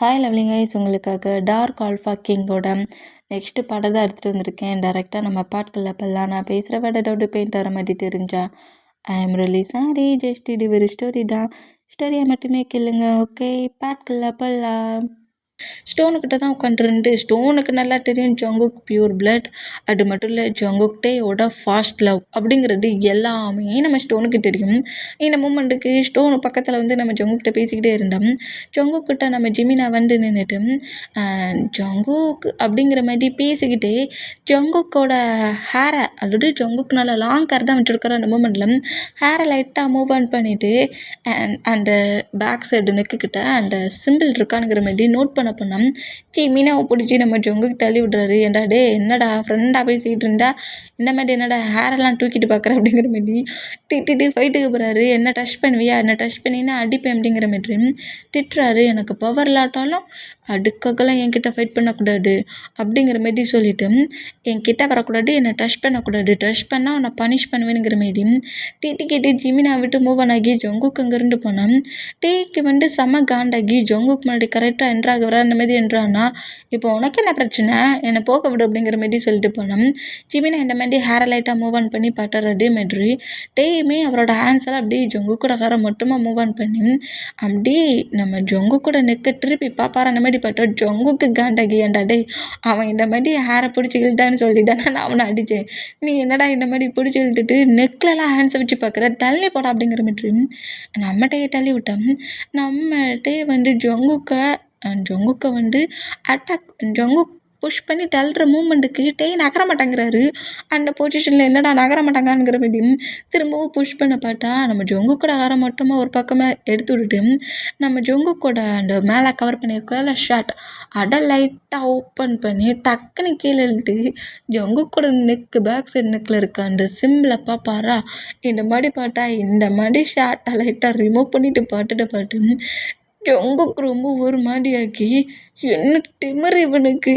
Hi lovely guys, உங்களுக்காக dark alpha கிங்கோட next படம் தான் எடுத்துகிட்டு வந்திருக்கேன். டேரெக்டாக நம்ம பாட்டுக்குள்ள போகலாம். நான் பேசுகிற வேட டவுட்டு பெயிண்ட் தர மாதிரி தெரிஞ்சா I am really sorry. Just இது ஒரு ஸ்டோரி தான். ஸ்டோரியை மட்டுமே கேளுங்க. ஓகே, பாட்டுக்குள்ள போகலாம். ஸ்டோனுக்கிட்ட தான் உட்காந்துருந்து. ஸ்டோனுக்கு நல்லா தெரியும் ஜங்குக் பியூர் பிளட். அது மட்டும் இல்லை, ஜங்குக் டேயோட ஃபாஸ்ட் லவ் அப்படிங்கிறது எல்லாமே நம்ம ஸ்டோனுக்கு தெரியும். இந்த மூமெண்ட்டுக்கு ஸ்டோனு பக்கத்தில் வந்து நம்ம ஜங்குக்கிட்ட பேசிக்கிட்டே இருந்தோம். ஜங்குக்கிட்ட நம்ம ஜிமினா வந்து நின்றுட்டு ஜங்குக் அப்படிங்கிற மாதிரி பேசிக்கிட்டே ஜங்குக்கோட ஹேரை, ஆல்ரெடி ஜங்குக் நல்லா லாங் ஹேர் தான் வச்சுருக்கிற அந்த மூமெண்ட்டில் ஹேரை லைட்டாக மூவ் ஆன் பண்ணிவிட்டு அந்த பேக் சைடு நெக்குக்கிட்ட அந்த சிம்பிள் இருக்கானுங்கிற மாதிரி நோட் பண்ண போனோம். மீனாவை பிடிச்சி நம்ம ஜங்குக்கு தள்ளி விட்றாரு. ஏன்டா டே, என்னடா ஃப்ரெண்டாக பேசிக்கிட்டு இருந்தா இந்த மாதிரி என்னடா ஹேரெல்லாம் தூக்கிட்டு பார்க்குற அப்படிங்கிற மாதிரி திட்டிட்டு ஃபைட்டுக்கு போகிறாரு. என்ன டச் பண்ணுவியா, என்ன டச் பண்ணினா அடிப்பேன் அப்படிங்கிற மாதிரி திட்டுறாரு. எனக்கு பவர் இல்லாட்டாலும் அதுக்காகலாம் என்கிட்ட ஃபைட் பண்ணக்கூடாது அப்படிங்கிற மாதிரி சொல்லிவிட்டு என்கிட்ட வரக்கூடாது, என்னை டச் பண்ணக்கூடாது, டச் பண்ணால் உன்னை பனிஷ் பண்ணுவேனுங்கிற மாதிரி திட்டிக்கிட்டு ஜிமினா விட்டு மூவ் ஆகி ஜங்குக்கு அங்கேருந்து போனோம். டேக்கு வந்து செம்ம காண்டாகி ஜங்குக்கு முன்னாடி கரெக்டாக என்ட்ராக வர அந்த மாதிரி என்ட்ரானா, இப்போ உனக்கு என்ன பிரச்சனை, என்னை போக விடு அப்படிங்கிற மாதிரி சொல்லிட்டு போனோம். ஜிமினா இந்த மாதிரி ஹேரை லைட்டாக மூவ் ஆன் பண்ணி பாட்டுற அதே மாதிரி டேயுமே அவரோட ஹேண்ட்ஸ் எல்லாம் அப்படியே ஜங்கு கூட ஹேரை மட்டுமா மூவ் ஆன் பண்ணி அப்படி நம்ம ஜங்கு கூட நெக்க திருப்பி பாப்பார அந்த மாதிரி பார்த்தா ஜங்குக்கு காண்டாகி, ஏன்டா டே, அவன் இந்த மாதிரி ஹேரை பிடிச்சி இழுத்தான்னு சொல்லிட்டு நான் அவனை அடித்தேன். நீ என்னடா இந்த மாதிரி பிடிச்சி இழுத்துட்டு நெக்லெல்லாம் ஹேண்ட்ஸை வச்சு பார்க்குற, தள்ளி போடா அப்படிங்கிற மாதிரி நம்மகிட்டே தள்ளி விட்டோம். நம்மகிட்டே வந்து ஜங்குக்கை வந்து அட்டாக் ஜங்குக் புஷ் பண்ணி தள்ளுற மூமெண்ட்டுக்கு நகர மாட்டேங்கிறாரு. அந்த பொசிஷனில் என்னடா நகர மாட்டாங்கங்கிற மாதிரி திரும்பவும் புஷ் பண்ண பார்த்தா நம்ம ஜங்குக்கோட ஹேரை மட்டுமா ஒரு பக்கமாக எடுத்து விட்டுட்டு நம்ம ஜங்குக்கோட அந்த மேலே கவர் பண்ணியிருக்கல ஷர்ட் அதை லைட்டாக ஓப்பன் பண்ணி டக்குன்னு கீழே இழுத்து ஜங்குக்கோட நெக்கு பேக் சைடு நெக்கில் இருக்க அந்த சிம்பிளை பார்ப்பாரா. இந்த மாதிரி பார்த்தா இந்த மாதிரி ஷர்ட்டை லைட்டாக ரிமூவ் பண்ணிட்டு பாட்டு ஜங்குக்கு ரொம்ப ஒரு மாதிரியாக்கி, என்ன திமிரு இவனுக்கு,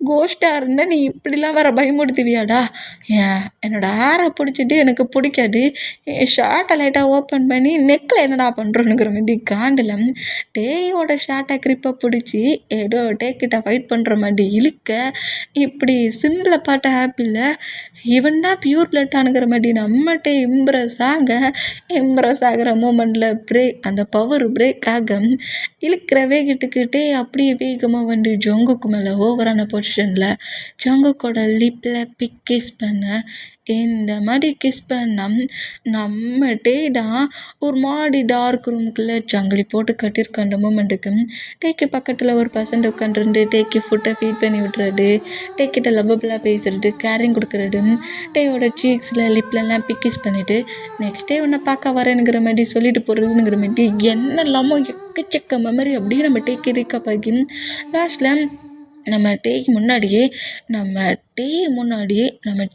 கோஸ்டாக இருந்தால் நீ இப்படிலாம் வர பயமுடுத்துவியாடா, என்னோட ஹேரை பிடிச்சிட்டு எனக்கு பிடிக்காது, என் ஷர்ட்டை லைட்டாக ஓப்பன் பண்ணி நெக்கில் என்னடா பண்ணுறோனுங்கிற மாதிரி காண்டில் டேயோட ஷர்ட்டை கிரிப்பை பிடிச்சி ஏதோ டேக்கிட்ட ஃபைட் பண்ணுற மாதிரி இழுக்க, இப்படி சிம்பிளை பாட்ட ஹாப்பியில் இவன் தான் பியூர் பிளட்டானுங்கிற மாதிரி நம்மகிட்ட இம்ப்ரெஸ் ஆகிற மூமெண்ட்டில் அந்த பவர் பிரேக் ஆக இழுக்கிற வேகத்துக்கிட்டே அப்படியே வேகமாக வந்து ஜங்குக்கு மேலே ஓவரான பொசிஷனில் ஜங்குக்கோட லிப்பில் கிஸ் பண்ண, இந்த மாதிரி கிஸ் பண்ண நம்ம தான் ஒரு மாதிரி டார்க் ரூமுக்குள்ளே ஜங்கிலி போட்டு கட்டியிருக்க அந்த மூமெண்ட்டுக்கு டேக்கு பக்கத்தில் ஒரு பர்சன்ட் உட்காந்துருந்து டேக்கு ஃபுட்டை ஃபீட் பண்ணி விட்டுறது, டேக்கிட்ட லவ்வபிளாக பேசுறது, கேரிங் கொடுக்குறது, டேயோட சீக்ஸில் லிப்லலாம் கிஸ் பண்ணிவிட்டு நெக்ஸ்ட் டே உன்னை பார்க்க வரேனுங்கிற மாதிரி சொல்லிட்டு போகிறதுங்கிற மாதிரி என்னெல்லாமோ எக்கச்சக்க மெமரி அப்படியே நம்ம டேக்கு இருக்காப்பாகி லாஸ்ட்டில் நம்ம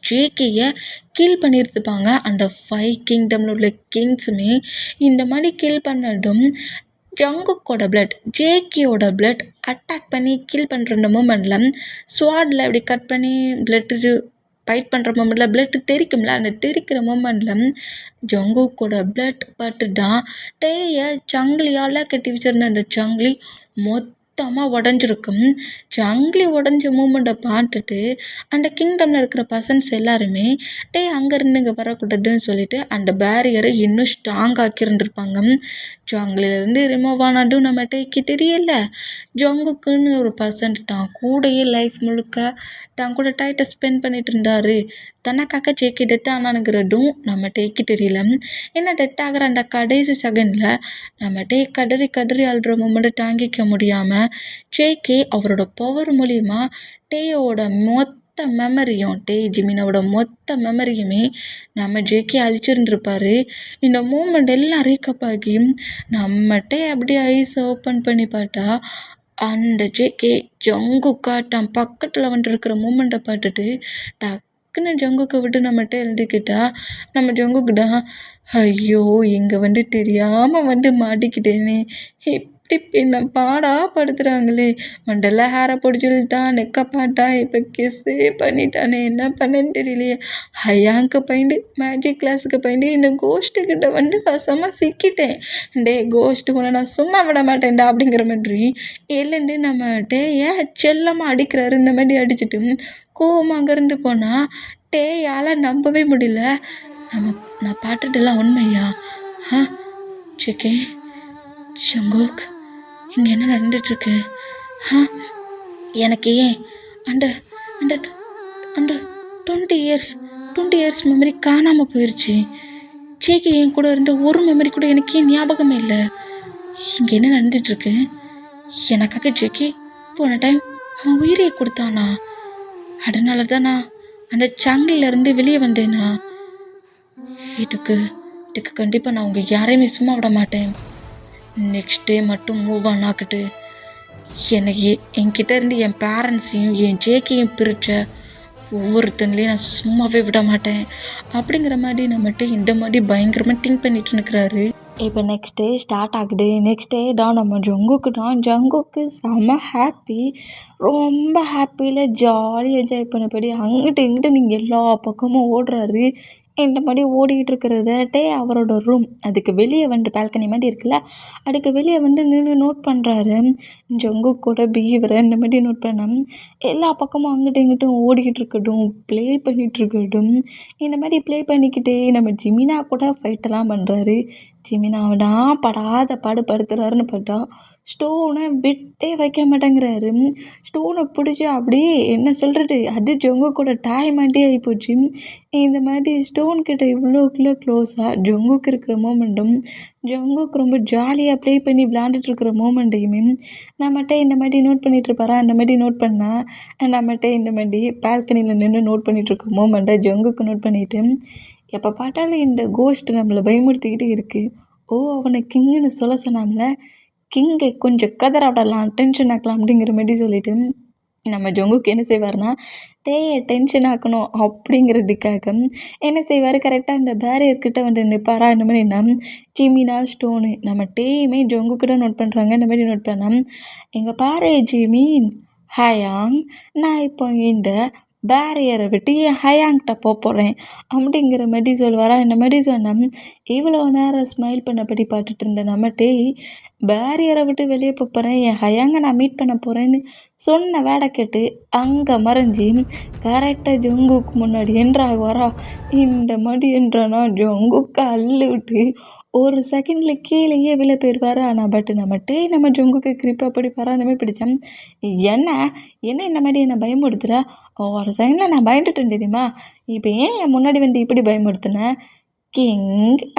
ஜேகேயை கில் பண்ணியிருப்பாங்க. அந்த 5 கிங்டமில் உள்ள கிங்ஸுமே இந்த மாதிரி கில் பண்ணதும் ஜங்குக்கோட பிளட், ஜேகேயோட பிளட் அட்டாக் பண்ணி கில் பண்ணுற அந்த மூமெண்ட்டில் ஸ்வாடில் அப்படி கட் பண்ணி பிளட்டு ஃபைட் பண்ணுற மூமெண்ட்டில் பிளட்டு தெரிக்கும்ல, அந்த தெரிக்கிற மூமெண்ட்டில் ஜங்குக்கோட பிளட் பட்டு தான் டேயை ஜங்கிலியால் கட்டி வச்சிருந்த அந்த ஜங்கிலி மொத்தமாக உடஞ்சிருக்கும். ஜங்கிலி உடஞ்ச மூமெண்ட்டை பார்த்துட்டு அந்த கிங்டமில் இருக்கிற பர்சன்ஸ் எல்லாருமே அங்கேருந்து இங்கே வரக்கூடாதுன்னு சொல்லிட்டு அந்த பேரியரை இன்னும் ஸ்ட்ராங் ஆக்கியிருந்துருப்பாங்க. ஜங்கிலிருந்து ரிமூவ் ஆனதும் நம்ம டேக்கு தெரியல. ஜங்குக்குன்னு ஒரு பர்சன்ட் தான் கூடயே லைஃப் முழுக்க தான் கூட டைட்டை ஸ்பெண்ட் பண்ணிட்டு இருந்தார். தனக்காக ஜேகே டெத் ஆனானுங்கிறதும் நம்ம டேக்கு தெரியல. ஏன்னா டெத் ஆகிற அந்த கடைசி செகண்டில் நம்ம கதறி அழுற மூமெண்ட்டை தாங்கிக்க முடியாமல் ஜேகே அவரோட பவர் மூலிமா டேயோட மொத்த மெமரியும் ஜிமினாவோட மொத்த மெமரியுமே நம்ம ஜேகே அழிச்சிருந்துருப்பாரு. இந்த மூமெண்ட் எல்லாம் ரீக்கப் ஆகி நம்ம அப்படியே ஐஸை ஓப்பன் பண்ணி பார்த்தா அந்த ஜேகே ஜங்குக்கா தான் பக்கத்தில் வந்துருக்கிற மூமெண்ட்டை பார்த்துட்டு டக்குன்னு ஜங்குக்கை விட்டு நம்மகிட்ட எழுதிக்கிட்டா நம்ம ஜங்குக்கிட்ட ஐயோ, இங்கே வந்து தெரியாமல் வந்து மாட்டிக்கிட்டேனே, இப்போ என்ன பாடா படுத்துகிறாங்களே. மண்டெல்லாம் ஹேரை பிடிச்சி இழுத்தான், நெக்க பாட்டான், இப்போ கிஸ்ஸே பண்ணிட்டானே, என்ன பண்ணேன்னு தெரியலையே. ஹையாங்க்கு பயந்து மேஜிக் கிளாஸுக்கு பயந்து இந்த கோஷ்ட்டுக்கிட்ட வந்து வசமாக சிக்கிட்டேன். டே கோஷ்ட்டு உன்னை நான் சும்மா விட மாட்டேன்டா அப்படிங்கிற மாதிரி எழுந்து நம்ம டேயை செல்லமாக அடிக்கிறாரு. இந்த மாதிரி அடிச்சுட்டு கோவமாக அங்கேருந்து போனால் டேயால் நம்பவே முடியல. நான் பாட்டுட்டுலாம் உண்மையா? சிக்கே ஜங்குக், இங்கே என்ன நடந்துட்டுருக்கு? எனக்கு ஏன் அந்த அந்த அந்த 20 இயர்ஸ் மெமரி காணாமல் போயிடுச்சு. சேக்கி என் கூட இருந்த ஒரு மெமரி கூட எனக்கு ஏன் ஞாபகமே இல்லை. இங்கே என்ன நடந்துட்டுருக்கு? எனக்காக ஜேக்கி போன டைம் அவன் உயிரையை கொடுத்தானா? அதனால தான் நான் அந்த சங்கிலிருந்து வெளியே வந்தேனா? இதுக்கு கண்டிப்பாக நான் உங்கள் யாரையுமே சும்மா விட மாட்டேன். நெக்ஸ்ட் டே மட்டும் மூவ் ஆன் ஆக்கிட்டு எனக்கு என்கிட்ட இருந்து என் பேரண்ட்ஸையும் என் ஜேக்கையும் பிரித்த ஒவ்வொருத்தங்களையும் நான் சும்மாவே விட மாட்டேன் அப்படிங்கிற மாதிரி நம்மகிட்ட இந்த மாதிரி பயங்கரமாக திங்க் பண்ணிட்டு இருக்கிறாரு. இப்போ நெக்ஸ்ட் டே ஸ்டார்ட் ஆகுது. நெக்ஸ்ட் டே தான் நம்ம ஜங்குக்கு செம்ம ஹாப்பி, ரொம்ப ஹாப்பியில் ஜாலியாக என்ஜாய் பண்ணபடி அங்கிட்டு இங்கிட்டு நீங்கள் எல்லா பக்கமும் ஓடுறாரு. இந்த மாதிரி ஓடிக்கிட்டு இருக்கிறத அவரோட ரூம் அதுக்கு வெளியே வந்து பால்கனி மாதிரி இருக்குல்ல, அதுக்கு வெளியே வந்து நின்று நோட் பண்ணுறாரு. ஜங்குக் கூட பிஹேவியரை இந்த மாதிரி நோட் பண்ண எல்லா பக்கமும் அங்கிட்டும் இங்கிட்டும் ஓடிக்கிட்டு இருக்கட்டும், ப்ளே பண்ணிகிட்டு இருக்கட்டும். இந்த மாதிரி ப்ளே பண்ணிக்கிட்டே நம்ம ஜிமினா கூட ஃபைட்டெல்லாம் பண்ணுறாரு. ஜிமினாவை படாத படுத்துறாருன்னு பார்த்தா ஸ்டோனை விட்டே வைக்க மாட்டேங்கிறாரு. ஸ்டோனை பிடிச்சி அப்படியே என்ன சொல்கிறது, அது ஜங்குக்கோட டைம் மாதிரி ஆகிப்போச்சு. இந்த மாதிரி ஸ்டோன்கிட்ட இவ்வளோக்குள்ளே க்ளோஸாக ஜங்குக்கு இருக்கிற மூமெண்ட்டும் ஜங்குக்கு ரொம்ப ஜாலியாக ப்ளே பண்ணி விளாண்டுட்டுருக்கிற மூமெண்ட்டையுமே நம்மகிட்ட இந்த மாதிரி நோட் பண்ணிகிட்ருப்பாரா. அந்த மாதிரி நோட் பண்ணால் நம்மகிட்ட இந்த மாதிரி பால்கனியில் நின்று நோட் பண்ணிகிட்ருக்க மூமெண்ட்டை ஜங்குக்கு நோட் பண்ணிவிட்டு எப்போ பார்த்தாலும் இந்த கோஸ்ட் நம்மளை பயமுறுத்திக்கிட்டே இருக்குது. அவனை கிங்குன்னு சொல்ல சொன்னாம்ல, கிங்கை கொஞ்சம் கதற விடலாம், டென்ஷன் ஆக்கலாம் அப்படிங்கிற மாதிரி சொல்லிவிட்டு நம்ம ஜங்குக்கு என்ன செய்வார்னா டென்ஷன் ஆக்கணும் அப்படிங்கிறதுக்காக என்ன செய்வார், கரெக்டாக இந்த பேரியர்கிட்ட வந்து நிற்பாரா. இந்த மாதிரினா ஜிமினா ஸ்டோனு நம்ம டேயுமே ஜங்குக்கிட்ட நோட் பண்ணுறாங்க. இந்த மாதிரி நோட் பண்ணால் எங்கள் பாரு ஜிமின் ஹயாங், நான் இப்போ இந்த பேரியரை விட்டு என் ஹயாங்கிட்ட போகிறேன் அப்படிங்கிற மாதிரி சொல்லுவாரா. இந்த மாதிரி சொன்னால் இவ்வளோ நேரம் ஸ்மைல் பண்ணபடி பார்த்துட்டு இருந்த நம்ம பேரியரை விட்டு வெளியே போகிறேன், என் ஹயாங்கை நான் மீட் பண்ண போகிறேன்னு சொன்ன வேடை கேட்டு அங்கே மறைஞ்சி கரெக்டாக ஜங்குக்கு முன்னாடி என்றாகுவாரா. இந்த மாதிரி என்றானா ஜங்குக்கை அள்ளி விட்டு ஒரு செகண்டில் கீழேயே விழ போயிடுவார். ஆனால் நம்ம ஜங்குக்கு கிரிப்பாக பிடிப்பாரா. அந்த மாதிரி பிடிச்சேன். என்ன இந்த மாதிரி என்னை பயமுறுத்துகிற? ஒரு செகண்டில் நான் பயந்துட்டேன் தெரியுமா, இப்போ ஏன் என் முன்னாடி வந்து இப்படி பயமுறுத்தினேன் கிங்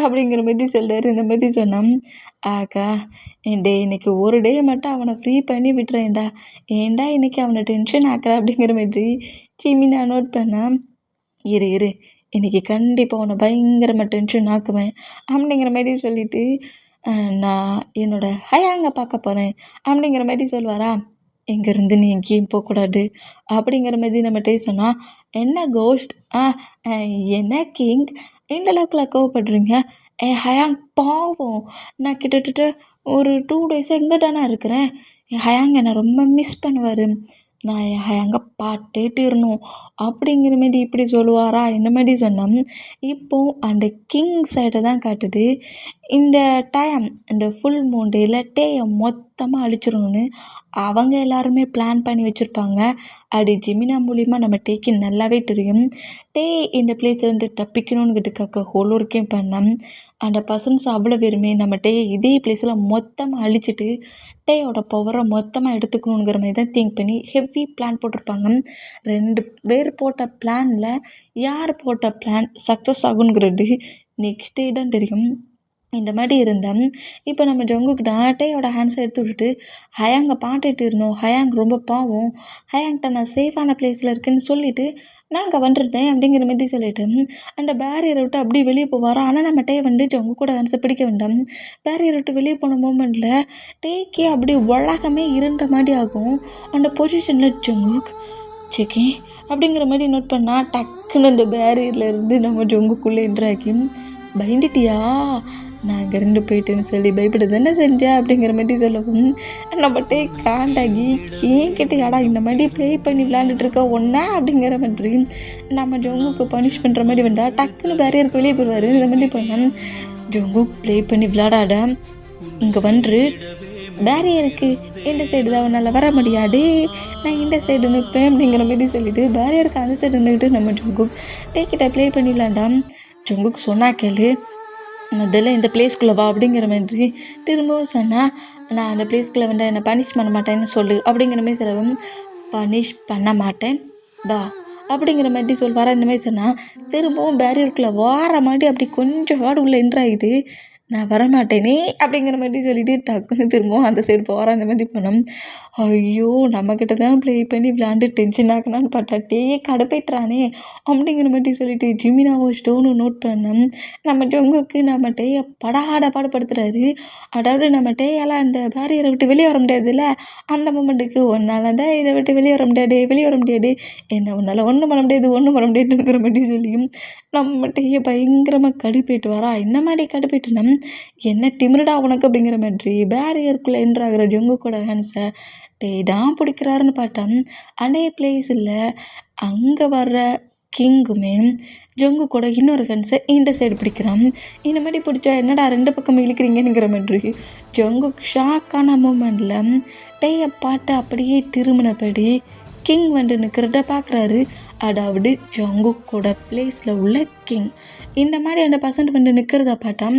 அப்படிங்கிற மாதிரி சொல்கிறாரு. இந்த மாதிரி சொன்னான் ஆக்கா இன்னைக்கு ஒரு டே மட்டும் அவனை ஃப்ரீ பண்ணி விட்டுறேன்டா, ஏன்டா இன்னைக்கு அவனை டென்ஷன் ஆக்குற அப்படிங்கிற மாதிரி ஜிமினா நோட் பண்ணேன். இரு இன்றைக்கி கண்டிப்பாக உன்னை பயங்கரமாக டென்ஷன் ஆக்குவேன் அப்படிங்கிற மாதிரி சொல்லிவிட்டு நான் என்னோடய ஹயாங்கை பார்க்க போகிறேன் அப்படிங்கிற மாதிரி சொல்லுவாரா. இங்கேருந்து நீ எங்கேயும் போகக்கூடாது அப்படிங்கிற மாதிரி நம்ம சொன்னால் என்ன கோஸ்ட், என்ன கிங் இந்த அளவுக்குலாம் கோவப்படுறீங்க? ஹயாங் பாவம், நான் கிட்டத்தட்ட ஒரு 2 டேஸாக இங்கே தானே இருக்கிறேன். என் ஹயாங் என்னை ரொம்ப மிஸ் பண்ணுவார், நான் என் ஹயாங்கை பாட்டே தீரணும் அப்படிங்கிற மாதிரி இப்படி சொல்லுவாரா. இந்த மாதிரி சொன்னோம். இப்போது அந்த கிங் சைடை தான் காட்டுது. இந்த டைம் இந்த ஃபுல் மூன் டேயில் டேயை மொத்தமாக அழிச்சிடணும்னு அவங்க எல்லாருமே பிளான் பண்ணி வச்சுருப்பாங்க. அப்படி ஜிமினா மூலிமா நம்ம டேக்கு நல்லாவே தெரியும். டே இந்த பிளேஸ்லேருந்து தப்பிக்கணுங்கிறதுக்காக ஹோலோருக்கே பண்ணோம். அந்த பர்சன்ஸ் அவ்வளோ பேருமே நம்ம டேயை இதே பிளேஸில் மொத்தமாக அழிச்சிட்டு டேயோட பவரை மொத்தமாக எடுத்துக்கணுங்கிற மாதிரி தான் திங்க் பண்ணி ஹெவி பிளான் போட்டிருப்பாங்க. 2 பேர் போட்ட பிளானில் யார் போட்ட பிளான் சக்ஸஸ் ஆகுங்கிறது நெக்ஸ்ட் டே தான் தெரியும். இந்த மாதிரி இருந்தேன். இப்போ நம்ம ஜங்குக்கு டேயோட ஹேண்ட்ஸை எடுத்து விட்டுட்டு ஹயாங்கை பாட்டுட்டு இருந்தோம். ஹயாங் ரொம்ப பாவம், ஹயாங்கிட்ட நான் சேஃபான பிளேஸில் இருக்கேன்னு சொல்லிவிட்டு நாங்கள் வந்துட்டேன் அப்படிங்கிற மாதிரி சொல்லிவிட்டு அந்த பேரியரை விட்டு அப்படியே வெளியே போவாரோ. ஆனால் நம்ம டே வந்து ஜங்கு கூட ஹேண்ட்ஸை பிடிக்க வேண்டாம். பேரியரை விட்டு வெளியே போன மூமெண்ட்டில் டேக்கே அப்படியே உலகமே இருந்த மாதிரி ஆகும். அந்த பொசிஷனில் ஜங்குக் செக்கே அப்படிங்கிற மாதிரி நோட் பண்ணால் டக்குன்னு அந்த பேரியரில் இருந்து நம்ம ஜங்குக்குள்ளே என்ட்ராக்கி பயந்துட்டியா, நான் அங்கே இருந்து போயிட்டேன்னு சொல்லி பயப்பட தானே செஞ்சேன் அப்படிங்கிற மாதிரி சொல்லவும் நம்மகிட்டே காண்டாகி ஏன் கிட்டேயாடா இந்த மாதிரி ப்ளே பண்ணி விளையாண்டுட்டு இருக்க ஒன்றா அப்படிங்கிற மாதிரி நம்ம ஜங்குக்கு பனிஷ் பண்ணுற மாதிரி வந்தா டக்குன்னு பேரியருக்கு வெளியே போயிடுவார். இந்த மாதிரி போனால் ஜங்குக் ப்ளே பண்ணி விளையாடாட இங்கே வந்து பேரியருக்கு இந்த சைடு தான் அவனால் வர முடியாது, நான் இந்த சைடு நிற்பேன் அப்படிங்கிற மாதிரி சொல்லிவிட்டு பேரியருக்கு அந்த சைடு நின்றுக்கிட்டு நம்ம ஜங்குக் டேக்கிட்ட ப்ளே பண்ணி விளையாண்டான். ஜங்குக் சொன்னா கேளு, முதல்ல இந்த பிளேஸ்க்குள்ளே வா அப்படிங்கிற மாதிரி திரும்பவும் சொன்னால் நான் அந்த பிளேஸ்க்குள்ளே வந்து என்னை பனிஷ் பண்ண மாட்டேன்னு சொல்லு அப்படிங்கிற மாதிரி சொல்லவும் பனிஷ் பண்ண மாட்டேன் வா அப்படிங்கிற மாதிரி சொல்வாரா. இந்த மாதிரி சொன்னால் திரும்பவும் பேரியருக்குள்ளே வார மாதிரி அப்படி கொஞ்சம் வார்டு உள்ளே என்ட்ராகிட்டு நான் வரமாட்டேனே அப்படிங்கிற மாதிரி சொல்லிட்டு டக்குன்னு திரும்பவும் அந்த சைடு போகிறேன். அந்த மாதிரி போனோம். ஐயோ நம்மக்கிட்ட தான் ப்ளே பண்ணி விளையாண்டு டென்ஷன் ஆக்கணும்னு பார்த்தா டேயே கடுப்பேற்றானே அப்படிங்கிற மாதிரி சொல்லிட்டு ஜிமினாவோ ஸ்டோனும் நோட் பண்ணோம். நம்ம ஜங்குக்கு நம்ம டேயை பாடுபடுத்துறாரு. அதாவது நம்ம டேயெல்லாம் அந்த பேரியரை விட்டு வெளியே வர முடியாதுல்ல, அந்த மூமெண்ட்டுக்கு ஒன்னாலண்டா இதை விட்டு வெளியே வர முடியாது என்ன உன்னால் ஒன்றும் பண்ண முடியாதுங்கிற மாதிரி சொல்லியும் நம்ம டேயை பயங்கரமாக கடுப்பேட்டு வரா. என்ன மாதிரி கடுப்பேட்டுனா என்ன திமிருடா உனக்கு அப்படிங்கிற மாதிரி பேரியருக்குள்ளே என்ட்ராகிற ஜங்குக்கோட ஹேண்ட்ஸை டே தான் பிடிக்கிறாருன்னு பார்த்தா அதே பிளேஸில் அங்கே வர்ற கிங்குமே ஜங்கு கூட இன்னொரு ஹேண்ட்ஸை இந்த சைடு பிடிக்கிறான். இந்த மாதிரி பிடிச்சா என்னடா ரெண்டு பக்கம் இழுக்கிறீங்கங்கிற மாதிரி ஜங்கு ஷாக்கான மூமெண்டில் டேயை பாட்டு அப்படியே திரும்பினபடி கிங் வந்து நிற்கிறத பார்க்குறாரு. அதாவது ஜங்கு கூட பிளேஸில் உள்ள கிங் இந்த மாதிரி அந்த பர்சன்ட் வந்து நிற்கிறத பார்த்தா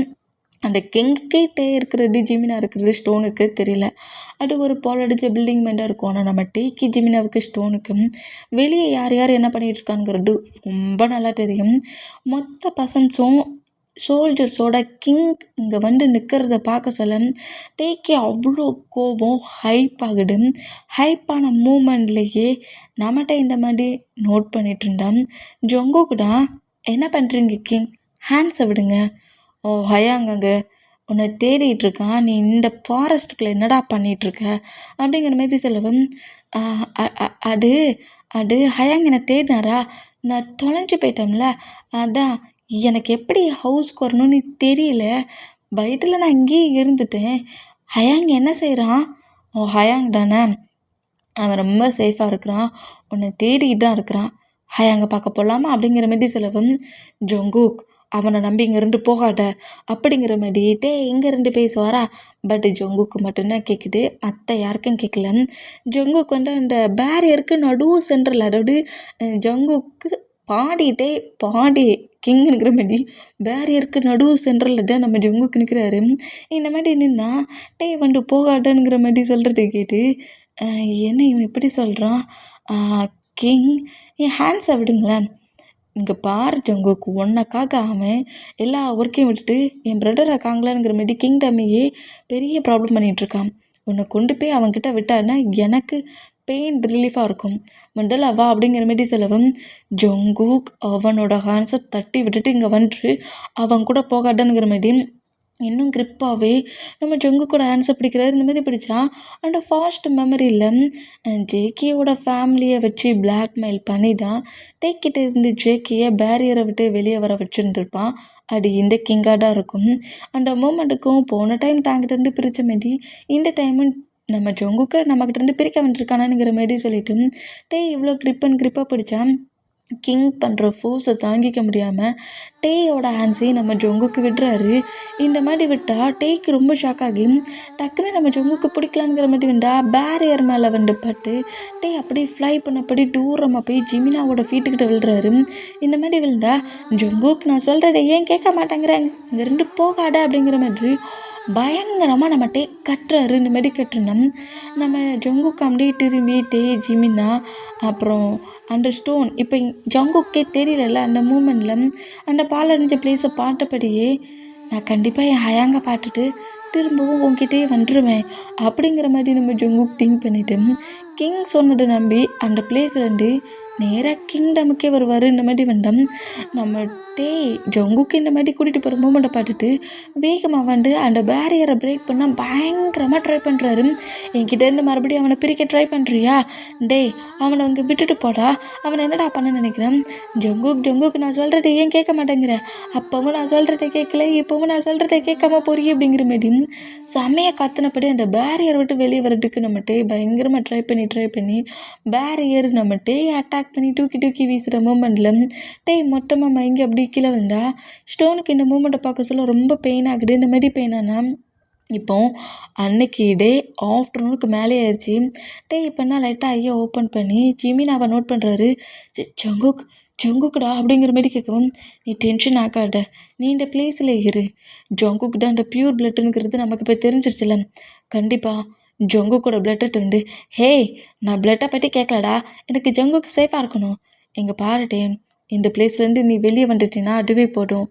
அந்த கிங்கிட்டே இருக்கிறது ஜிமினா இருக்கிறது ஸ்டோனுக்கு தெரியல. அது ஒரு பாலடிச்ச பில்டிங் மாதிரி இருக்கும். ஆனால் நம்ம டேக்கி ஜிமினாவுக்கு ஸ்டோனுக்கும் வெளியே யார் யார் என்ன பண்ணிகிட்டு இருக்காங்கிறது ரொம்ப நல்லா தெரியும். மொத்த பர்சன்ஸும் சோல்ஜர்ஸோட கிங் இங்கே வந்து நிற்கிறத பார்க்க சொல்ல டேக்கி அவ்வளோ கோவம் ஹைப் ஆகுது. ஹைப்பான மூமெண்ட்லேயே நம்மகிட்ட இந்த மாதிரி நோட் பண்ணிட்டு இருந்தான். ஜங்குக்குடா என்ன பண்ணுறீங்க கிங், ஹேண்ட்ஸை விடுங்க. ஓ ஹயாங்க உன்னை தேடிட்டு இருக்கான், நீ இந்த ஃபாரஸ்ட்டுக்குள்ளே என்னடா பண்ணிகிட்ருக்க அப்படிங்கிற மாதிரி சொல்லவும் அது அது ஹயாங் என்னை தேடினாரா, நான் தொலைஞ்சு போயிட்டோம்ல, அதான் எனக்கு எப்படி ஹவுஸ்க்கு வரணும்னு தெரியல, பைட்டில் நான் இங்கேயே இருந்துட்டேன். ஹயாங் என்ன செய்கிறான், ஓ ஹயாங் தானே, அவன் ரொம்ப சேஃபாக இருக்கிறான், உன்னை தேடிக்கிட்டு தான் இருக்கிறான், ஹயாங்க பார்க்க போகலாமா அப்படிங்கிற மாதிரி சொல்லவும் ஜங்குக் அவனை நம்பி இங்கேருந்து போகாத அப்படிங்கிற மாதிரி இங்கேருந்து பேசுவாரா. பட் ஜங்குக்கு மட்டும்தான் கேட்குது, அத்தை யாருக்கும் கேட்கல. ஜங்குக்கு வந்து அந்த பேரியருக்கு நடுவு சென்ட்ரல், அதாவது ஜங்குக்கு பாடி கிங்குங்கிற மாதிரி பேரியருக்கு நடுவு சென்ட்ரலில் தான் நம்ம ஜங்குக்கு நிற்கிறாரு. இந்த மாதிரி நின்னா வந்து போகாதங்கிற மாதிரி சொல்கிறத கேட்டு என்ன இவன் இப்படி சொல்கிறான், கிங் என் ஹேண்ட்ஸை விடுங்களேன், இங்கே பாரு ஜங்குக்கு ஒன்றைக்காக அவன் எல்லா ஒர்க்கையும் விட்டுட்டு என் பிரதரை காங்கலாங்கிற மாதிரி கிங்டமையே பெரிய ப்ராப்ளம் பண்ணிகிட்ருக்கான். உன்னை கொண்டு போய் அவன்கிட்ட விட்டான்னா எனக்கு பெயின் ரிலீஃபாக இருக்கும், மண்டல் அவா அப்படிங்கிற மாதிரி சொல்லவும் ஜங்குக் அவனோட ஹேண்ட்ஸை தட்டி விட்டுட்டு இங்கே வந்துட்டு அவன் கூட போகாட்டனுங்கிற மாதிரி இன்னும் க்ரிப்பாகவே நம்ம ஜங்கு கூட ஆன்சர் பிடிக்கிறாரு. இந்த மாதிரி பிடிச்சா அந்த ஃபாஸ்ட் மெமரியில் ஜேக்கியோட ஃபேமிலியை வச்சு பிளாக்மெயில் பண்ணி தான் டேக்கிட்ட இருந்து ஜேக்கியை பேரியரை விட்டு வெளியே வர வச்சுருந்துருப்பான். அது இந்த கிங்காக தான் இருக்கும். அந்த மூமெண்ட்டுக்கும் போன டைம் தாங்கிட்ட இருந்து பிரித்த மாரி இந்த டைமும் நம்ம ஜங்குக்கு நம்மக்கிட்ட இருந்து பிரிக்க வந்துருக்கானானுங்கிற மாரி சொல்லிட்டு இவ்வளோ க்ரிப்பாக பிடிச்சான். கிங் பண்ணுற ஃபோர்ஸை தாங்கிக்க முடியாமல் டேயோட ஹேண்ட்ஸையும் நம்ம ஜங்குக்கு விடுறாரு. இந்த மாதிரி விட்டால் டேக்கு ரொம்ப ஷாக் ஆகி டக்குன்னு நம்ம ஜங்குக்கு பிடிக்கலாங்கிற மாதிரி வந்தால் பேரியர் மேலே வந்து பட்டு டே அப்படியே ஃப்ளை பண்ணப்படி தூரமாக போய் ஜிமினாவோட ஃபீட்டுக்கிட்ட விழுறாரு. இந்த மாதிரி விழுந்தா ஜங்குக்கு நான் சொல்கிறத ஏன் கேட்க மாட்டேங்கிறேன், இங்கே ரெண்டு போகாட அப்படிங்கிற மாதிரி பயங்கரமாக நம்ம டே கட்டுறாரு. இந்த மாதிரி கட்டுனோம் நம்ம ஜங்குக்கு அப்படியே திரும்பி ஜிமினா அப்புறம் அந்த ஸ்டோன் இப்போ ஜங்குக்கே தெரியலல்ல அந்த மூமெண்ட்டில் அந்த பாலடைஞ்ச பிளேஸை பார்த்தபடியே நான் கண்டிப்பாக என் ஹயாங்க பார்த்துட்டு திரும்பவும் உங்ககிட்டே வந்துடுவேன் அப்படிங்கிற மாதிரி நம்ம ஜங்குக் திங்க் பண்ணிவிட்டு கிங் சொன்னதை நம்பி அந்த பிளேஸ்லேருந்து நேராக கிங்டமுக்கே வருவார். இந்த மாதிரி வந்தோம் நம்ம ஜங்குக்கு இந்த மாதிரி கூட்டிகிட்டு போகிற மூமெண்ட்டை பார்த்துட்டு வேகமாக வந்து அந்த பேரியரை பிரேக் பண்ண பயங்கரமாக ட்ரை பண்ணுறாரு. என்கிட்டேருந்து மறுபடியும் அவனை பிரிக்க ட்ரை பண்ணுறியா? அவனை அங்கே விட்டுட்டு போடா. அவனை என்னடா பண்ண நினைக்கிறேன்? ஜங்குக்கு நான் சொல்கிறத ஏன் கேட்க மாட்டேங்கிற? அப்பவும் நான் சொல்கிறத கேட்கல, இப்போவும் நான் சொல்கிறத கேட்காம போறியே அப்படிங்கிற மாரி செம்மையாக கத்துனப்படி அந்த பேரியரை விட்டு வெளியே வரதுக்கு நம்ம பயங்கரமாக ட்ரை பண்ணி பேரியர் நம்ம அட்டாக் பண்ணி தூக்கி வீசுகிற மூமெண்ட்டில் மொத்தமாக மயங்கி அப்படி கீழே விழுந்தா ஸ்டோனுக்கு இந்த மூமெண்ட்டை பார்க்க சொல்ல ரொம்ப பெயின் ஆகுது. இந்த மாதிரி பெயினானா இப்போ அன்னைக்கு ஆஃப்டர்நூனுக்கு மேலே ஆயிடுச்சு. இப்போ என்ன லைட்டாக ஐயா ஓப்பன் பண்ணி ஜிமினாவை நோட் பண்ணுறாரு. ஜங்குக்குடா அப்படிங்கிற மாதிரி கேட்கவும், நீ டென்ஷன் ஆகாத, நீ இந்த பிளேஸில் இரு. ஜங்குக்கு தான் இந்த பியூர் பிளட்டுங்கிறது நமக்கு இப்போ தெரிஞ்சிருச்சுல. கண்டிப்பாக ஜங்குக்கோட பிளட்டை உண்டு. நான் பிளட்டை பற்றி கேட்கலடா, எனக்கு ஜங்குக்கு சேஃபாக இருக்கணும். எங்கள் பாருட்டே, இந்த பிளேஸ்லேருந்து நீ வெளியே வந்துட்டீன்னா அதுவே போதும்.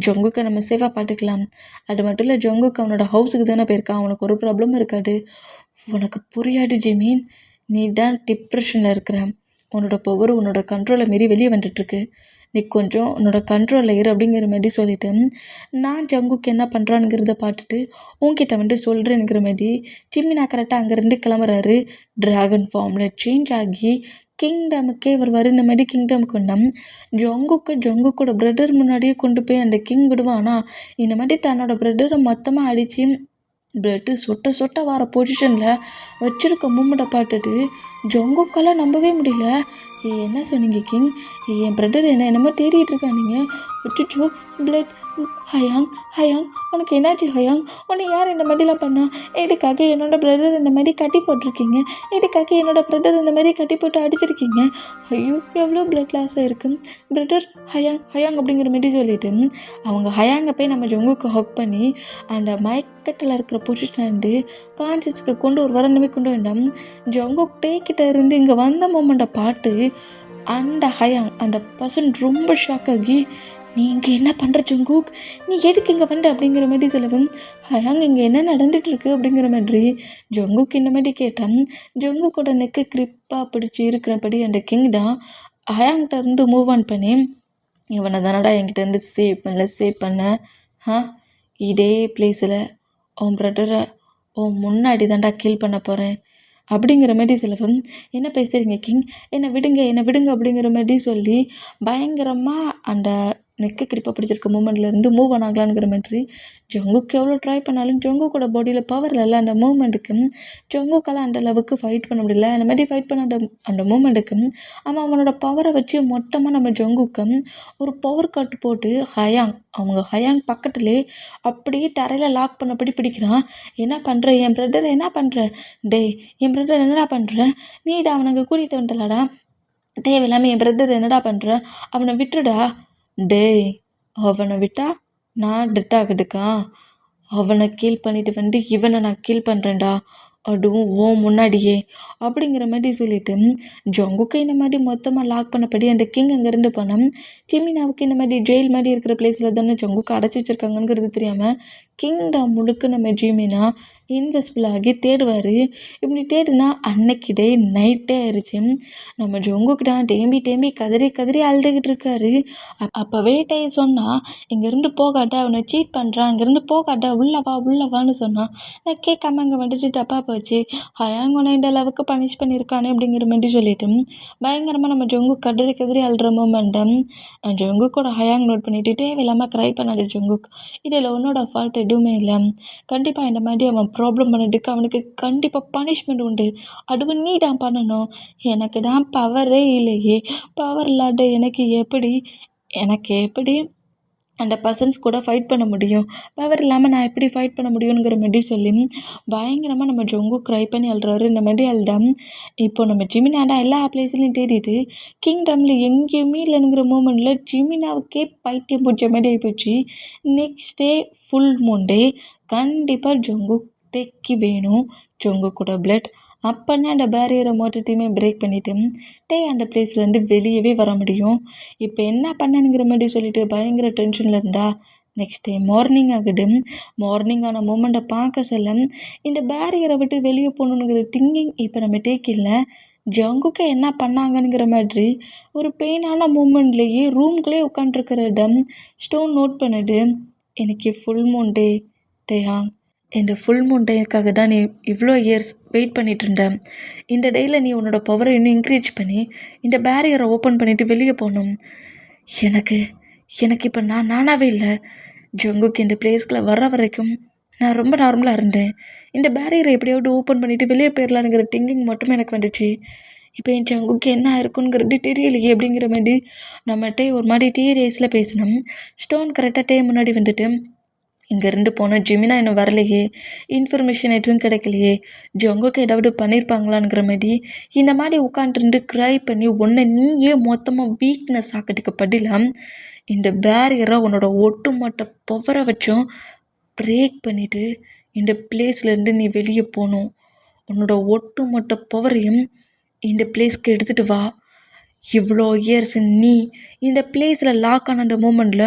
ஜங்குக்கை நம்ம சேஃபாக பார்த்துக்கலாம். அது மட்டும் இல்லை, ஜங்குக்கு அவனோட ஹவுஸுக்கு தானே போயிருக்கான், அவனுக்கு ஒரு ப்ராப்ளமும் இருக்காது. உனக்கு புரியாது ஜிமீன், நீ தான் டிப்ரெஷனில் இருக்கிற. உன்னோட பவர் உன்னோட கண்ட்ரோலை மீறி வெளியே வந்துட்டுருக்கு. நீ கொஞ்சம் உன்னோட கண்ட்ரோலில் இரு அப்படிங்கிற மாதிரி சொல்லிவிட்டு நான் ஜங்குக்கு என்ன பண்ணுறானுங்கிறத பார்த்துட்டு உன்கிட்ட சொல்கிறேங்கிற மாதிரி ஜிமினா கரெக்டாக அங்கேருந்து கிளம்புறாரு. ட்ராகன் ஃபார்மில் சேஞ்ச் ஆகி கிங்டமுக்கே வருவார். இந்த மாதிரி கிங்டமுக்கு வந்தோம் ஜங்குக்கோட பிரதர் முன்னாடியே கொண்டு போய் அந்த கிங் விடுவானா இந்த மாதிரி தன்னோட பிரதரை மொத்தமாக அடித்து பிளட்டு சொட்ட வர பொசிஷனில் வச்சுருக்க மூமெண்ட்டை பார்த்துட்டு ஜங்குக்கெல்லாம் நம்பவே முடியல. என்ன சொன்னீங்க கிங்? என் பிரதர் என்னமோ தேடிட்டு இருக்கானீங்க. அச்சோ பிளட். ஹயாங் உனக்கு என்னாச்சு ஹயாங்? உன்னை யார் இந்த மாதிரிலாம் பண்ணா? எதுக்காக என்னோட பிரதர் இந்த மாதிரி கட்டி போட்டிருக்கீங்க? எதுக்காக என்னோட பிரதர் இந்த மாதிரி கட்டி போட்டு அடிச்சிருக்கீங்க? ஐயோ எவ்வளோ பிளட் லாஸ் ஆகிருக்கு. பிரதர் ஹயாங் அப்படிங்கிற மாதிரி சொல்லிட்டு அவங்க ஹயாங்கை போய் நம்ம ஜங்குக்கு ஹக் பண்ணி அந்த மயக்கத்தில் இருக்கிற பொசிஷன்லேருந்து கான்சியஸ்க்கு கொண்டு ஒரு வரணுமே கொண்டு வந்தோம். ஜங்குக் கிட்ட இருந்து இங்கே வந்த மூமெண்ட்டை பார்த்து அந்த ஹயாங் அந்த பர்சன் ரொம்ப ஷாக் ஆகி, நீ இங்கே என்ன பண்ணுற ஜங்குக்? நீ எதுக்கு இங்கே வந்த அப்படிங்கிற மாதிரி சொல்லவும், ஹயாங் இங்கே என்ன நடந்துகிட்ருக்கு அப்படிங்கிற மாதிரி ஜங்குக் இந்த மாதிரி கேட்டான். ஜங்குக்கோட நெக்கு கிரிப்பாக பிடிச்சி இருக்கிறபடி அந்த கிங் தான் ஹயாங்கிட்ட இருந்து மூவ் ஆன் பண்ணி, இவனை தானடா என்கிட்டேருந்து சேவ் பண்ண. இதே பிளேஸில் உன் பிரதரை முன்னாடி தான்டா கில் பண்ண போகிறேன் அப்படிங்கிற மாதிரி சொல்லவும், என்ன பேசுகிறீங்க கிங்? என்னை விடுங்க அப்படிங்கிற மாதிரி சொல்லி பயங்கரமாக அந்த நெக்கு கிரிப்பாக பிடிச்சிருக்க மூமெண்ட்லேருந்து மூவ் ஆனாங்களாங்கிற மாதிரி ஜங்குக்கு எவ்வளோ ட்ரை பண்ணாலும் ஜங்குக்கோட பாடியில் பவர் இல்லை. அந்த மூமெண்ட்டுக்கு ஜங்குக்கால் அந்த அளவுக்கு ஃபைட் பண்ண முடியல. அந்த மாதிரி ஃபைட் பண்ண அந்த மூமெண்ட்டுக்கு அவனோட பவரை வச்சு மொத்தமாக நம்ம ஜங்குக்கு ஒரு பவர் கட் போட்டு ஹயாங் பக்கத்துலேயே அப்படியே தரையில் லாக் பண்ணபடி பிடிக்கிறான். என்ன பண்ணுற என் பிரதர்? என்ன பண்ணுற? என் பிரதர் என்னடா பண்ணுற? நீடா அவனுங்க கூட்டிகிட்டு வந்துடலாடா. தேவையில்லாமல் என் பிரதர் என்னடா பண்ணுற? அவனை விட்டுடா. அவனை விட்டா நான் டெத் ஆகிட்டுக்கா? அவனை கீல் பண்ணிட்டு இவனை நான் கீல் பண்ணுறேன்டா, அதுவும் முன்னாடியே அப்படிங்கிற மாதிரி சொல்லிட்டு ஜங்குக்கு இந்த மாதிரி மொத்தமாக லாக் பண்ணபடி அந்த கிங் அங்கேருந்து போனோம். ஜிமினாவுக்கு இந்த மாதிரி ஜெயில் மாதிரி இருக்கிற பிளேஸில் தானே ஜங்குக்கு அடைச்சி வச்சுருக்காங்கங்கிறது தெரியாமல் கிங்டம் முழுக்க நம்ம ஜிமினா இன்வெஸ்பிள் ஆகி தேடுவார். இப்படி தேடுனா அன்னைக்கு நைட்டே ஆயிடுச்சு. நம்ம ஜங்குக்கு தான் தேம்பி கதறி அழுதுகிட்டு இருக்காரு. அப்போவே சொன்னால் இங்கேருந்து போகாட்ட, அவனை சீட் பண்ணுறான், இங்கேருந்து போகாட்ட, உள்ளவான்னு சொன்னான். நான் கேட்காம அங்கே வந்துட்டு டப்பா போச்சு. ஹயாங் உன்னை இந்த அளவுக்கு பனிஷ் பண்ணியிருக்கானே அப்படிங்கிற மாதிரி சொல்லிட்டு பயங்கரமாக நம்ம ஜங்கு கதறி அழுற மூமெண்டம் ஜங்குக்கோட ஹயாங் நோட் பண்ணிட்டு, தேவையில்லாமல் க்ரை பண்ணாது ஜங்குக், இதில் உன்னோட ஃபால்ட் எதுவுமே இல்லை. கண்டிப்பாக இந்த மாதிரி அவன் ப்ராப்ளம் பண்ணதுக்கு அவனுக்கு கண்டிப்பாக பனிஷ்மெண்ட் உண்டு. அதுவும் நீ தான் பண்ணணும். எனக்கு தான் பவரே இல்லையே. பவர் இல்லாத எனக்கு எப்படி அந்த பர்சன்ஸ் கூட ஃபைட் பண்ண முடியும்? பவர் இல்லாமல் நான் எப்படி ஃபைட் பண்ண முடியுங்கிற மாதிரி சொல்லி பயங்கரமாக நம்ம ஜங்கு க்ரை பண்ணி அழுறாரு. இந்த மாதிரி அழுடம் இப்போ நம்ம ஜிமினாடா எல்லா பிளேஸ்லையும் தேடிட்டு கிங்டமில் எங்கேயுமே இல்லைங்கிற மூமெண்ட்டில் ஜிமினாவுக்கே பைத்தியம் பிடிச்ச மாதிரி ஆகிப்போச்சு. Next day full moon day கண்டிப்பாக ஜங்குக்கு வேணும் ஜங்குக்கோட பிளட். அப்போனா அந்த பேரியரை மொத்தத்தையுமே பிரேக் பண்ணிவிட்டு அந்த பிளேஸ்லேருந்து வெளியவே வர முடியும். இப்போ என்ன பண்ணணுங்கிற மாதிரி சொல்லிட்டு பயங்கர டென்ஷனில் இருந்தா நெக்ஸ்ட் டே மார்னிங் ஆகுது. மார்னிங் ஆன மூமெண்ட்டை பார்க்க சொல்ல இந்த பேரியரை விட்டு வெளியே போகணுங்கிற திங்கிங் இப்போ நம்ம டேக் இல்லை. ஜங்குக்கு என்ன பண்ணாங்கங்கிற மாதிரி ஒரு பெயினான மூமெண்ட்லேயே ரூம்குள்ளே உட்காண்ட்ருக்கிற இடம் ஸ்டோன் நோட் பண்ணுது. எனக்கு ஃபுல் மூன் டே டேயாங், இந்த ஃபுல் மூன் டேக்காக தான் நீ இவ்வளோ இயர்ஸ் வெயிட் பண்ணிட்டு இருந்த. இந்த டேயில் நீ உன்னோட பவரை இன்னும் என்கரேஜ் பண்ணி இந்த பேரியரை ஓப்பன் பண்ணிவிட்டு வெளியே போகணும். எனக்கு எனக்கு இப்போ நானாகவே இல்லை. ஜங்குக்கு இந்த பிளேஸ்க்குள்ளே வர வரைக்கும் நான் ரொம்ப நார்மலாக இருந்தேன். இந்த பேரியரை எப்படியாவது ஓப்பன் பண்ணிவிட்டு வெளியே போயிடலானுங்கிற திங்கிங் மட்டுமே எனக்கு வந்துச்சு. இப்போ என் ஜங்குக்கு என்ன இருக்குங்கிறது தெரியலையே அப்படிங்கிற மாதிரி நம்மகிட்டே ஒரு மாதிரி டீ ரேஸில் பேசினோம். ஸ்டோன் கரெக்டாக டே முன்னாடி வந்துட்டு, இங்கேருந்து போன ஜெமினா இன்னும் வரலையே, இன்ஃபர்மேஷன் எதுவும் கிடைக்கலையே, ஜங்குக்கு ஏதாவது பண்ணியிருப்பாங்களாங்கிற மாதிரி இந்த மாதிரி உட்காண்ட்டு க்ரை பண்ணி உன்னை நீயே மொத்தமாக வீக்னஸ் ஆக்கிறதுக்கு பதிலாம் இந்த பேரியரை உன்னோட ஒட்டுமொத்த பவரை வச்சும் பிரேக் பண்ணிவிட்டு இந்த பிளேஸ்லேருந்து நீ வெளியே போகணும். உன்னோட ஒட்டுமொத்த பவரையும் இந்த பிளேஸ்க்கு எடுத்துகிட்டு வா. இவ்வளோ இயர்ஸ் நீ இந்த பிளேஸில் லாக் ஆன அந்த மூமெண்ட்டில்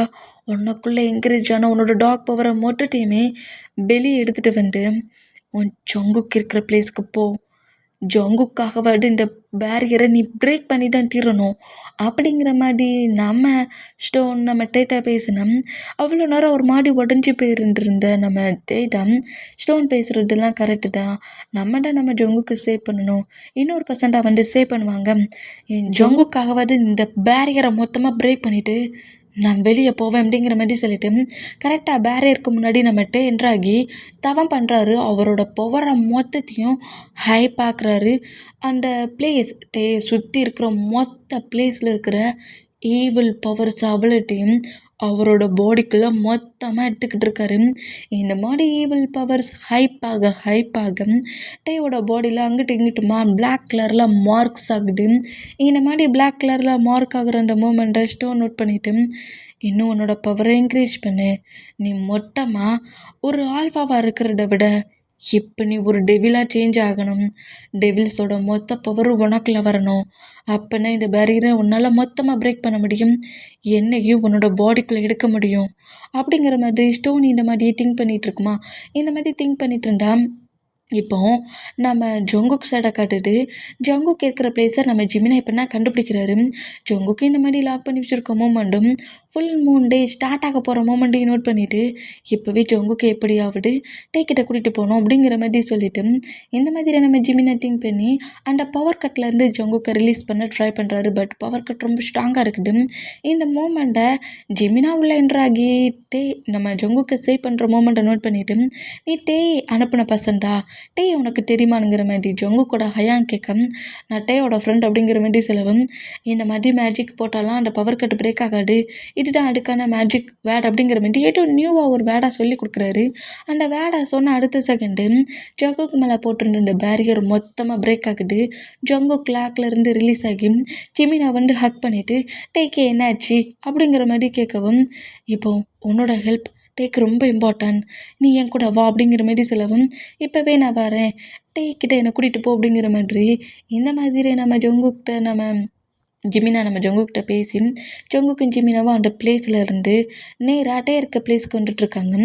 உனக்குள்ளே என்கரேஜ் ஆன உன்னோட டாக் பவரை மொட்டத்தையுமே வெளியே எடுத்துகிட்டு வந்து உன் ஜங்குக்கு இருக்கிற பிளேஸ்க்கு போ. ஜங்குக்காகவாடு இந்த பேரியரை நீ பிரேக் பண்ணி தான் தீரணும் அப்படிங்கிற மாதிரி நம்ம ஸ்டோன் நம்ம டேட்டா பேசினோம். அவ்வளோ நேரம் ஒரு மாதிரி உடஞ்சி போயிருந்துருந்த நம்ம டேட்டா ஸ்டோன் பேசுகிறதெல்லாம் கரெக்டு தான். நம்ம ஜங்குக்கு சேவ் பண்ணணும். இன்னொரு பர்சண்டாக வந்து சேவ் பண்ணுவாங்க. ஜங்குக்காகவாது இந்த பேரியரை மொத்தமாக பிரேக் பண்ணிவிட்டு நான் வெளியே போவேன் அப்படிங்கிற மாதிரி சொல்லிட்டு கரெக்டாக பேரியருக்கு முன்னாடி நம்மகிட்ட என்ட்ராகி தவம் பண்ணுறாரு. அவரோட பவரை மொத்தத்தையும் ஹை பார்க்குறாரு. அந்த பிளேஸ் சுற்றி இருக்கிற மொத்த பிளேஸில் இருக்கிற ஈவில் பவர்ஸ் அவ்வளோட்டையும் அவரோட பாடிக்குள்ளே மொத்தமாக எடுத்துக்கிட்டு இருக்காரு. இந்த மாதிரி ஈவில் பவர்ஸ் ஹைப்பாக டேயோட பாடியில் அங்கிட்டு இங்கிட்டுமா பிளாக் கலரில் மார்க்ஸ் ஆகுது. இந்த மாதிரி பிளாக் கலரில் மார்க் ஆகுற அந்த மூமெண்ட்டை ஸ்டோன் நோட் பண்ணிவிட்டு, இன்னும் உன்னோட பவரை என்கரேஜ் பண்ணு. நீ மொத்தமாக ஒரு ஆல்ஃபாவாக இருக்கிறத விட இப்போ நீ ஒரு டெவிலாக சேஞ்ச் ஆகணும். டெவில்ஸோட மொத்த பவரும் உனக்குள்ள வரணும். அப்போனா இந்த பேரியரை உன்னால் மொத்தமாக பிரேக் பண்ண முடியும். என்னையும் உன்னோட பாடிக்குள்ளே எடுக்க முடியும் அப்படிங்கிற மாதிரி ஸ்டோன் இந்த மாதிரியே திங்க் பண்ணிகிட்டு இருக்குமா. இந்த மாதிரி திங்க் பண்ணிட்டு இருந்தா இப்போ நம்ம ஜங்குக் சைடை காட்டுது. ஜங்குக் இருக்கிற பிளேஸை நம்ம ஜிமினா எப்படின்னா கண்டுபிடிக்கிறாரு. ஜங்குக்கு இந்த மாதிரி லாக் பண்ணி வச்சுருக்க மூமெண்ட்டும் ஃபுல் மூன் டே ஸ்டார்ட் ஆக போகிற மூமெண்ட்டையும் நோட் பண்ணிவிட்டு இப்போவே ஜங்குக்கு எப்படியாவது டேக்கிட்ட கூட்டிகிட்டு போகணும் அப்படிங்கிற மாதிரி சொல்லிவிட்டு இந்த மாதிரி நம்ம ஜிமினா திங்க் பண்ணி அந்த பவர் கட்லேருந்து ஜங்குக்கை ரிலீஸ் பண்ண ட்ரை பண்ணுறாரு. பட் பவர் கட் ரொம்ப ஸ்ட்ராங்காக இருக்குது. இந்த மூமெண்ட்டை ஜிமினா உள்ள என்ட்ராகி நம்ம ஜங்குக்கை சேவ் பண்ணுற மூமெண்ட்டை நோட் பண்ணிவிட்டு, நீ அனுப்பின பர்சன்டா டே உனக்கு தெரியுமானுங்கிற மாதிரி ஜங்கு கூட ஹயாங் கேட்க, நான் டேயோட ஃப்ரெண்ட் அப்படிங்கிற மாதிரி செலவும் இந்த மாதிரி மேஜிக் போட்டாலாம் அந்த பவர் கட் பிரேக் ஆகாது, இதுதான் அதுக்கான மேஜிக் வேர்ட் அப்படிங்கிற மாதிரி ஏதோ நியூவாக ஒரு வேர்டாக சொல்லி கொடுக்குறாரு. அந்த வேர்டை சொன்ன அடுத்த செகண்டு ஜங்குக்கு மேலே போட்டிருந்த இந்த பேரியர் மொத்தமாக பிரேக் ஆகுது. ஜங்கு கிளாக்லேருந்து ரிலீஸ் ஆகி ஜிமினா வந்து ஹக் பண்ணிவிட்டு டேக்கே என்னாச்சு அப்படிங்கிற மாதிரி கேட்கவும், இப்போ உன்னோட ஹெல்ப் டேக்கு ரொம்ப இம்பார்ட்டன்ட், நீ என் கூட வா அப்படிங்கிற மாதிரி செலவும், இப்போவே நான் வரேன், டேக்கிட்ட என்னை கூட்டிகிட்டு போ அப்படிங்கிற மாதிரி இந்த மாதிரி நம்ம ஜங்குக்கிட்ட பேசி ஜங்குக்கும் ஜிமினாவும் அந்த பிளேஸில் இருந்து நேராக டே இருக்க பிளேஸ்க்கு வந்துட்டுருக்காங்க.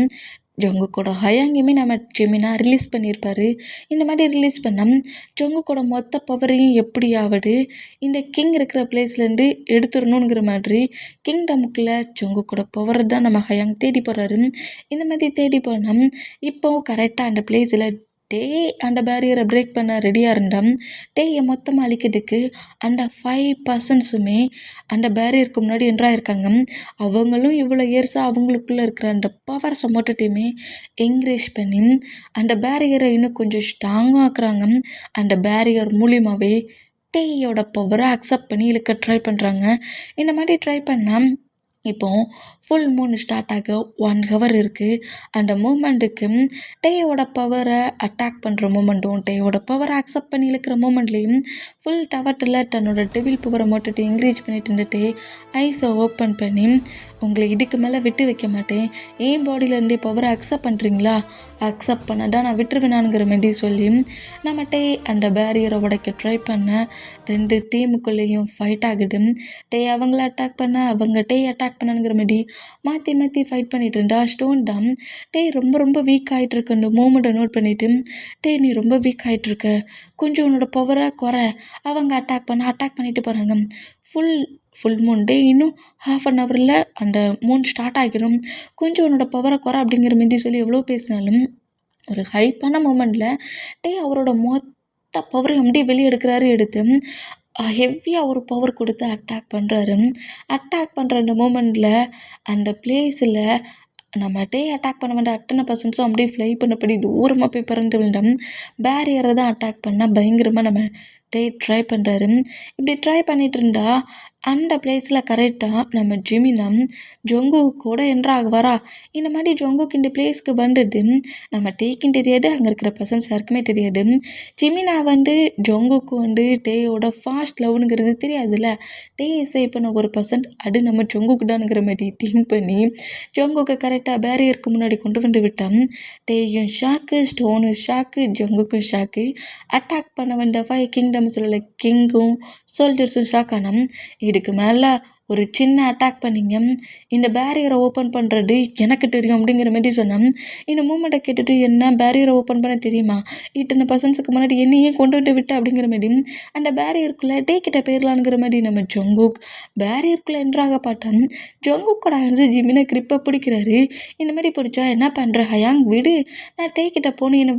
ஜங்குக்கோட ஹயாங்கையுமே நம்ம ஜிமினா ரிலீஸ் பண்ணியிருப்பார். இந்த மாதிரி ரிலீஸ் பண்ணால் ஜங்குக்கோட மொத்த பவரையும் எப்படியாவது இந்த கிங் இருக்கிற பிளேஸ்லேருந்து எடுத்துடணுங்கிற மாதிரி கிங்டமுக்குள்ளே ஜங்குக்கோட பவர் தான் நம்ம ஹயாங் தேடி போகிறாரு. இந்த மாதிரி தேடி போனால் இப்போ கரெக்டாக அந்த பிளேஸில் அந்த பேரியரை பிரேக் பண்ண ரெடியாக இருந்தால் டேயை மொத்தமாக அழிக்கிறதுக்கு அந்த 5 பர்சன்ஸுமே அந்த பேரியருக்கு முன்னாடி என்ட்ராயிருக்காங்க. அவங்களும் இவ்வளோ இயர்ஸாக அவங்களுக்குள்ளே இருக்கிற அந்த பவர்ஸை மொத்தத்தையுமே என்கரேஜ் பண்ணி அந்த பேரியரை இன்னும் கொஞ்சம் ஸ்ட்ராங்காக ஆக்குறாங்க. அந்த பேரியர் மூலியமாகவே டேயோட பவரை அக்செப்ட் பண்ணி இழுக்க ட்ரை பண்ணுறாங்க. இந்த மாதிரி ட்ரை பண்ணால் இப்போது ஃபுல் மூன் ஸ்டார்ட் ஆக 1 ஹவர் இருக்குது. அந்த மூமெண்ட்டுக்கு டேயோட பவரை அட்டாக் பண்ணுற மூமெண்ட்டும் டேயோட பவரை அக்செப்ட் பண்ணி இழுக்கிற மூமெண்ட்லேயும் ஃபுல் டவர்ட்டில் தன்னோட டெவில் பவரை மட்டும் என்கரேஜ் பண்ணிட்டு இருந்துட்டு ஐஸை ஓப்பன் பண்ணி, உங்களை இதுக்கு மேலே விட்டு வைக்க மாட்டேன், என் பாடியிலேருந்தே பவரை அக்செப்ட் பண்ணுறீங்களா, அக்செப்ட் பண்ணாதான் நான் விட்டுருவேனானுங்கிற மாதிரி சொல்லி நம்ம அந்த பேரியரை உடைக்க ட்ரை பண்ண 2 டீமுக்குள்ளேயும் ஃபைட் ஆகுது. அவங்கள அட்டாக் பண்ண அவங்க அட்டாக் பண்ணனுங்கிற மாதிரி மாற்றி மாற்றி ஃபைட் பண்ணிட்டு இருந்தா ஸ்டோன் தான் டேய் ரொம்ப ரொம்ப வீக் ஆகிட்டு இருக்க அந்த மூமெண்ட்டை நோட் பண்ணிவிட்டு டேய் நீ ரொம்ப வீக் ஆகிட்டு இருக்க கொஞ்சம் உன்னோட பவரை குறை அவங்க அட்டாக் பண்ணிட்டு போகிறாங்க ஃபுல் மூன் டே இன்னும் 1/2 ஹவரில் அந்த மூன் ஸ்டார்ட் ஆகிடும் கொஞ்சம் உன்னோட பவரை குறை அப்படிங்கிற மாரி சொல்லி எவ்வளோ பேசினாலும் ஒரு ஹைப்பான மூமெண்ட்டில் அவரோட மொத்த பவரையும் அப்படியே வெளியே எடுத்து ஹெவியாக ஒரு பவர் கொடுத்து அட்டாக் பண்ணுறாரு. அட்டாக் பண்ணுற அந்த மூமெண்ட்டில் அந்த பிளேஸில் நம்ம அட்டாக் பண்ண வேண்டிய அத்தனை பர்சன்ஸும் அப்படியே ஃப்ளை பண்ணபடி தூரமாக போய் பறந்து விழுந்தோம். பேரியரை தான் அட்டாக் பண்ணால் பயங்கரமாக நம்ம ட்ரை பண்ணுறாரு. இப்படி ட்ரை பண்ணிட்டு இருந்தா அந்த பிளேஸில் கரெக்டாக நம்ம ஜிமினா ஜொங்குக்கோட என்ட்ராக வரா. இந்த மாதிரி ஜொங்குக்கு இந்த பிளேஸ்க்கு வந்துட்டு நம்ம டேக்கும் தெரியாது, அங்கே இருக்கிற பர்சன்ஸ் யாருக்குமே தெரியாது. ஜிமினா ஜொங்குக்கு டேயோட ஃபாஸ்ட் லவ்னுங்கிறது தெரியாதுல்ல. சேவ் பண்ண ஒரு பர்சன்ட் அது நம்ம ஜொங்குக்கு தானுங்கிற மாதிரி திங்க் பண்ணி ஜொங்குக்கு கரெக்டாக பேரியருக்கு முன்னாடி கொண்டு வந்து விட்டான். டேயும் ஷாக்கு, ஸ்டோனும் ஷாக்கு, ஜொங்குக்கும் ஷாக்கு. அட்டாக் பண்ண வந்த 5 கிங்டம்ஸில் உள்ள கிங்கும் சோல்ஜர்ஸும் ஷாக் ஆனோம். இதுக்கு மேலே ஒரு சின்ன அட்டாக் பண்ணிங்க, இந்த பேரியரை ஓப்பன் பண்ணுறது எனக்கு தெரியும் அப்படிங்கிற மாதிரி சொன்னேன். இந்த மூமெண்ட்டை கேட்டுட்டு என்ன பேரியரை ஓப்பன் பண்ண தெரியுமா, இத்தனை பர்சன்ஸுக்கு முன்னாடி என்னையே கொண்டு வந்து விட்டு அப்படிங்கிற மாதிரி அந்த பேரியருக்குள்ளே கிட்ட போயிடலாங்கிற மாதிரி நம்ம ஜொங்குக் பேரியருக்குள்ளே என்ட்ராக பார்த்தோம். ஜொங்குக்கோட ஜிமினை கிரிப்பை பிடிக்கிறாரு. இந்த மாதிரி பிடிச்சா என்ன பண்ணுற ஹயாங் விடு, நான் கிட்ட போகணும், என்னை